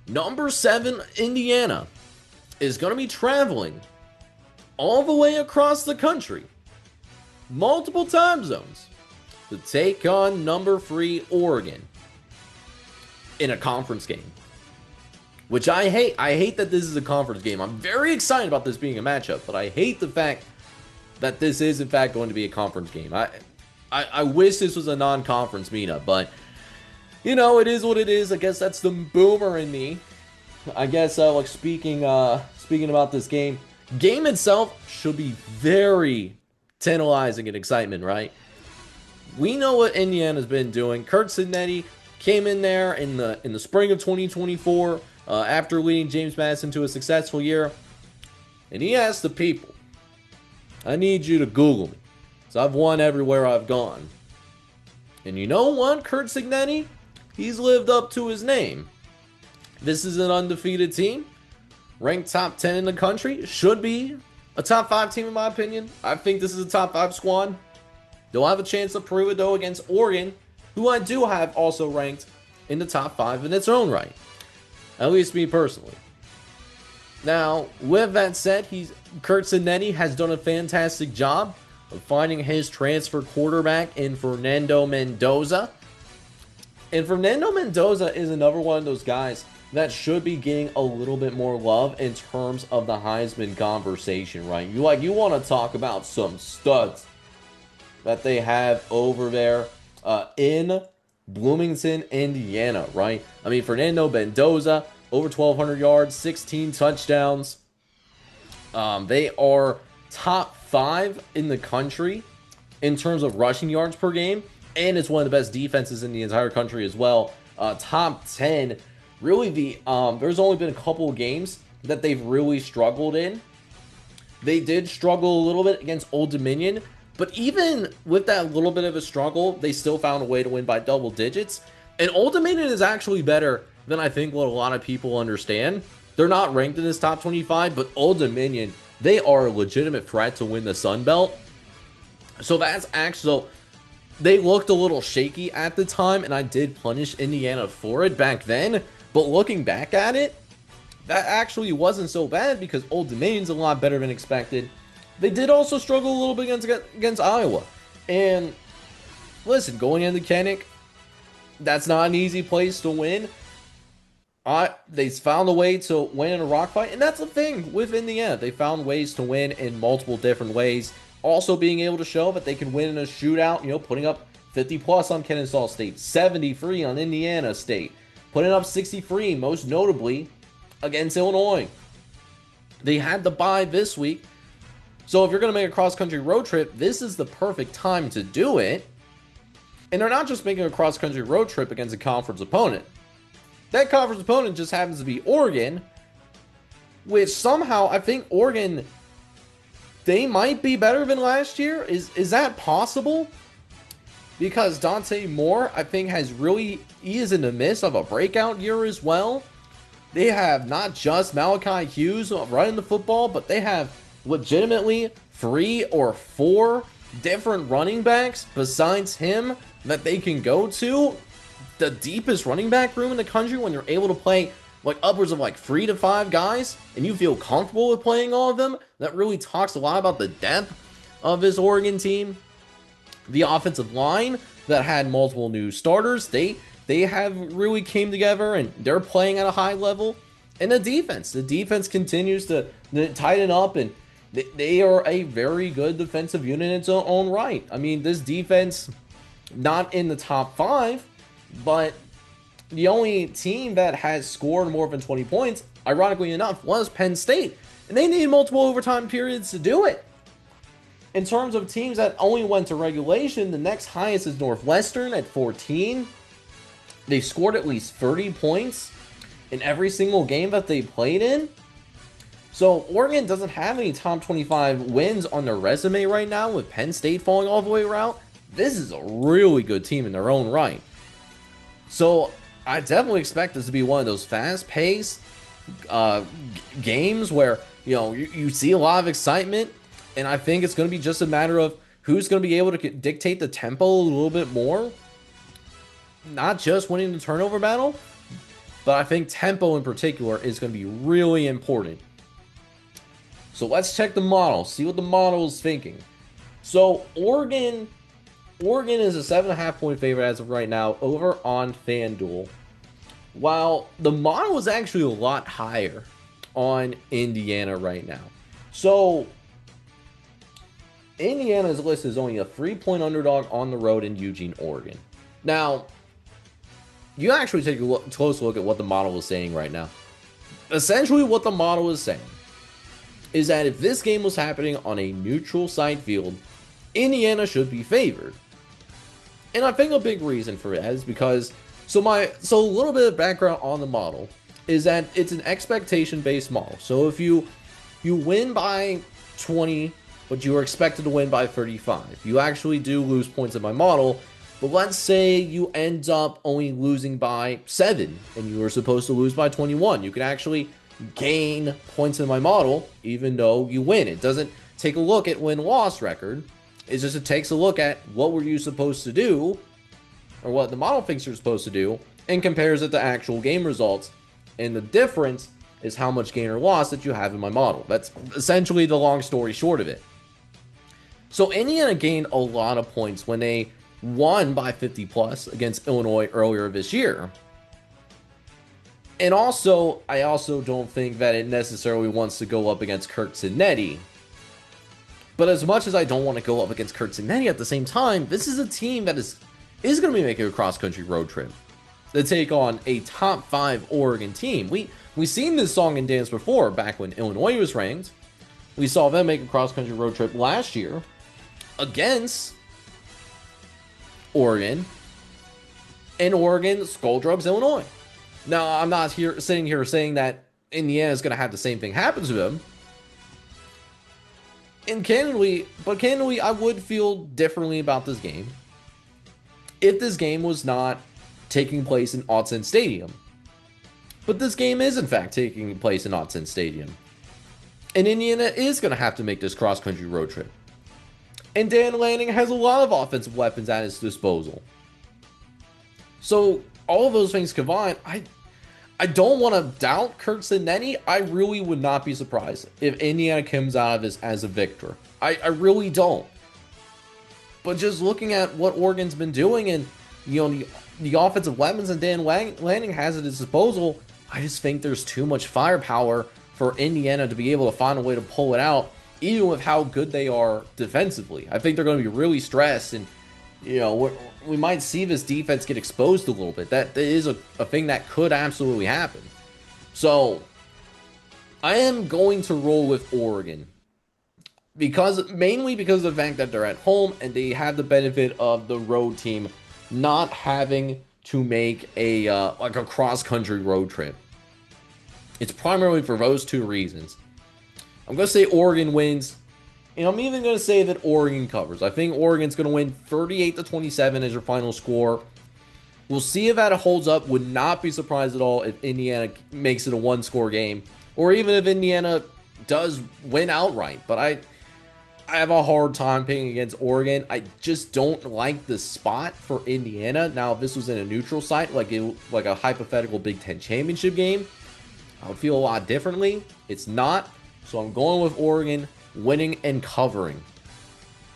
Number 7, Indiana, is going to be traveling all the way across the country, multiple time zones, to take on number 3, Oregon, in a conference game. Which I hate. I hate that this is a conference game. I'm very excited about this being a matchup, but I hate the fact that this is, in fact, going to be a conference game. I wish this was a non-conference meetup, but, you know, it is what it is. I guess that's the boomer in me. I guess, like, speaking about this game itself should be very tantalizing and excitement, right? We know what Indiana's been doing. Kurt Signetti came in there in the spring of 2024 after leading James Madison to a successful year, and he asked the people, I need you to Google me, so I've won everywhere I've gone. And you know what, Kurt Signetti? He's lived up to his name. This is an undefeated team, ranked top 10 in the country, should be a top 5 team in my opinion. I think this is a top 5 squad. They'll have a chance to prove it though against Oregon, who I do have also ranked in the top 5 in its own right. At least me personally. Now, with that said, Kurt Signetti has done a fantastic job of finding his transfer quarterback in Fernando Mendoza. And Fernando Mendoza is another one of those guys that should be getting a little bit more love in terms of the Heisman conversation, right? You want to talk about some studs that they have over there in Bloomington, Indiana, right? I mean, Fernando Mendoza, over 1,200 yards, 16 touchdowns. They are top 5 in the country in terms of rushing yards per game, and it's one of the best defenses in the entire country as well. Top 10. Really, there's only been a couple of games that they've really struggled in. They did struggle a little bit against Old Dominion, but even with that little bit of a struggle, they still found a way to win by double digits. And Old Dominion is actually better than I think what a lot of people understand. They're not ranked in this top 25, but Old Dominion, they are a legitimate threat to win the Sun Belt. So that's actually, they looked a little shaky at the time, and I did punish Indiana for it back then. But looking back at it, that actually wasn't so bad because Old Dominion's a lot better than expected. They did also struggle a little bit against Iowa. And listen, going into Kinnick, that's not an easy place to win. They found a way to win in a rock fight, and that's the thing with Indiana. They found ways to win in multiple different ways. Also being able to show that they can win in a shootout, you know, putting up 50 plus on Kennesaw State, 73 on Indiana State, putting up 63, most notably against Illinois. They had the bye this week. So if you're going to make a cross-country road trip, this is the perfect time to do it. And they're not just making a cross-country road trip against a conference opponent. That conference opponent just happens to be Oregon, which somehow I think Oregon, they might be better than last year. Is that possible? Because Dante Moore, I think, he is in the midst of a breakout year as well. They have not just Malachi Hughes running the football, but they have legitimately 3 or 4 different running backs besides him that they can go to. The deepest running back room in the country when you're able to play like upwards of like 3 to 5 guys and you feel comfortable with playing all of them. That really talks a lot about the depth of this Oregon team. The offensive line that had multiple new starters, they have really came together and they're playing at a high level. And the defense continues to tighten up, and they are a very good defensive unit in its own right. I mean, this defense, not in the top 5, but the only team that has scored more than 20 points, ironically enough, was Penn State. And they needed multiple overtime periods to do it. In terms of teams that only went to regulation, the next highest is Northwestern at 14. They scored at least 30 points in every single game that they played in. So Oregon doesn't have any top 25 wins on their resume right now, with Penn State falling all the way around. This is a really good team in their own right. So I definitely expect this to be one of those fast-paced games where, you know, you see a lot of excitement, and I think it's going to be just a matter of who's going to be able to dictate the tempo a little bit more. Not just winning the turnover battle, but I think tempo in particular is going to be really important. So let's check the model, see what the model is thinking. So Oregon is a 7.5-point favorite as of right now over on FanDuel, while the model is actually a lot higher on Indiana right now. So Indiana's list is only a 3-point underdog on the road in Eugene, Oregon. Now, you actually take a close look at what the model is saying right now. Essentially, what the model is saying is that if this game was happening on a neutral site field, Indiana should be favored. And I think a big reason for that is because, so a little bit of background on the model is that it's an expectation-based model. So if you win by 20, but you are expected to win by 35, you actually do lose points in my model. But let's say you end up only losing by 7, and you were supposed to lose by 21. You can actually gain points in my model, even though you win. It doesn't take a look at win-loss record. It's just it takes a look at what were you supposed to do, or what the model thinks you're supposed to do, and compares it to actual game results. And the difference is how much gain or loss that you have in my model. That's essentially the long story short of it. So Indiana gained a lot of points when they won by 50 plus against Illinois earlier this year. And also, I also don't think that it necessarily wants to go up against Kirk Cincinnati. But as much as I don't want to go up against Kirk Cincinnati, at the same time, this is a team that is going to be making a cross-country road trip to take on a top 5 Oregon team. We've seen this song and dance before, back when Illinois was ranked. We saw them make a cross-country road trip last year against Oregon, and Oregon skull drugs Illinois. Now, I'm not sitting here saying that Indiana is going to have the same thing happen to them. And candidly, I would feel differently about this game if this game was not taking place in Autzen Stadium. But this game is, in fact, taking place in Autzen Stadium. And Indiana is going to have to make this cross-country road trip. And Dan Lanning has a lot of offensive weapons at his disposal. So, all of those things combined, I don't want to doubt Kirk Cincinnati. I really would not be surprised if Indiana comes out of this as a victor. I really don't. But just looking at what Oregon's been doing and, the offensive weapons that Dan Lanning has at his disposal, I just think there's too much firepower for Indiana to be able to find a way to pull it out, even with how good they are defensively. I think they're going to be really stressed, and we might see this defense get exposed a little bit. That is a thing that could absolutely happen. So I am going to roll with Oregon mainly because of the fact that they're at home and they have the benefit of the road team not having to make a cross-country road trip. It's primarily for those two reasons. I'm going to say Oregon wins, and I'm even going to say that Oregon covers. I think Oregon's going to win 38-27 as your final score. We'll see if that holds up. Would not be surprised at all if Indiana makes it a one-score game, or even if Indiana does win outright. But I have a hard time picking against Oregon. I just don't like the spot for Indiana. Now, if this was in a neutral site, like a hypothetical Big Ten championship game, I would feel a lot differently. It's not. So I'm going with Oregon winning and covering.